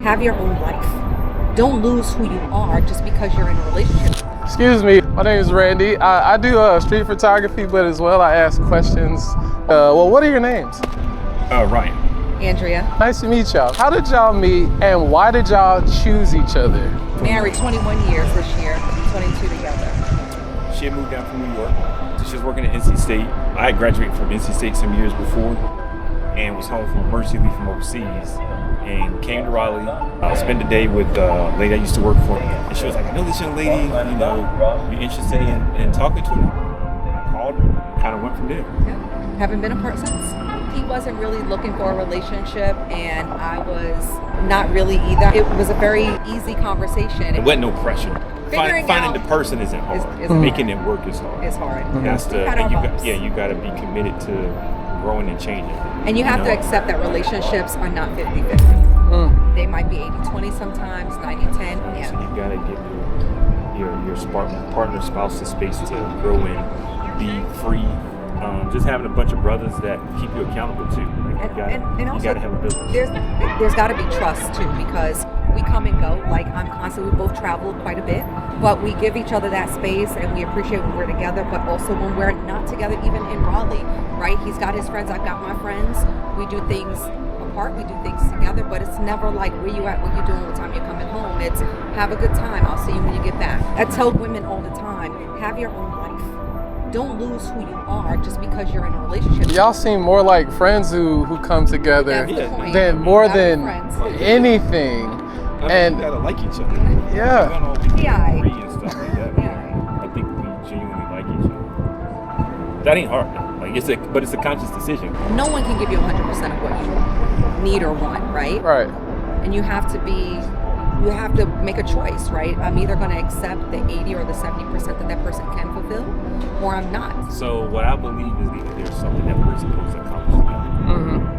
Have your own life. Don't lose who you are just because you're in a relationship. Excuse me, my name is Randy. I do street photography, but as well I ask questions. Well, what are your names? Ryan. Andrea. Nice to meet y'all. How did y'all meet and why did y'all choose each other? Married 21 years this year, 22 together. She had moved down from New York. So she was working at NC State. I had graduated from NC State some years before and was home from emergency leave from overseas and came to Raleigh. Spent the day with a lady I used to work for. And she was like, I know this young lady, you know, you're interested in talking to her. Called her, kind of went from there. Yeah. Haven't been apart since. He wasn't really looking for a relationship and I was not really either. It was a very easy conversation. There wasn't no pressure. Finding the person isn't hard. Making it work is hard. It's hard. You got to be committed to growing and changing. And you have to accept that relationships are not 50-50. They might be 80-20 sometimes, 90-10. Yeah. So you got to give your partner, spouse the space to grow and be free. Just having a bunch of brothers that keep you accountable too. Like you got to have a business. There's got to be trust too, because we come and go. Like we both travel quite a bit, but we give each other that space and we appreciate when we're together, but also when we're not together, even in Raleigh, right? He's got his friends, I've got my friends. We do things apart, we do things together, but it's never like where you at, what you doing, what time you're coming home. It's have a good time, I'll see you when you get back. I tell women all the time, have your own life. Don't lose who you are just because you're in a relationship. Y'all seem more like friends who come together than more than anything. And you gotta like each other. Yeah. Agree and stuff like that. Yeah. I think we genuinely like each other. That ain't hard. Like but it's a conscious decision. No one can give you 100% of what you need or want, right? Right. And you have to make a choice, right? I'm either going to accept the 80 or the 70% that person can fulfill, or I'm not. So what I believe is that there's something that we're supposed to accomplish together.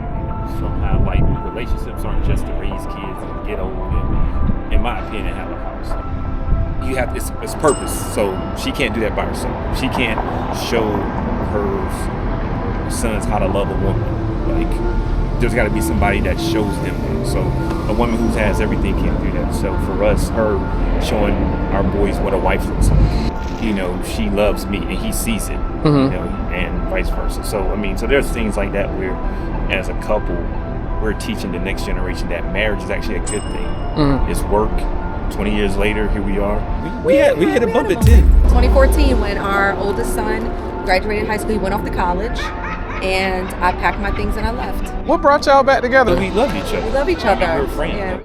Somehow, like relationships aren't just to raise kids and get old and, in my opinion, have a house. You have it's purpose. So she can't do that by herself. She can't show her sons how to love a woman. Like there's got to be somebody that shows them that. So a woman who has everything can't do that. So for us, her showing our boys what a wife looks like. You know, she loves me and he sees it. You know, and vice versa. So there's things like that where, as a couple, we're teaching the next generation that marriage is actually a good thing. It's work. 20 years later, here we are. We hit a bump at 10. 2014, when our oldest son graduated high school, he went off to college, and I packed my things and I left. What brought y'all back together? We love each other. We love each other. We're friends. Yeah.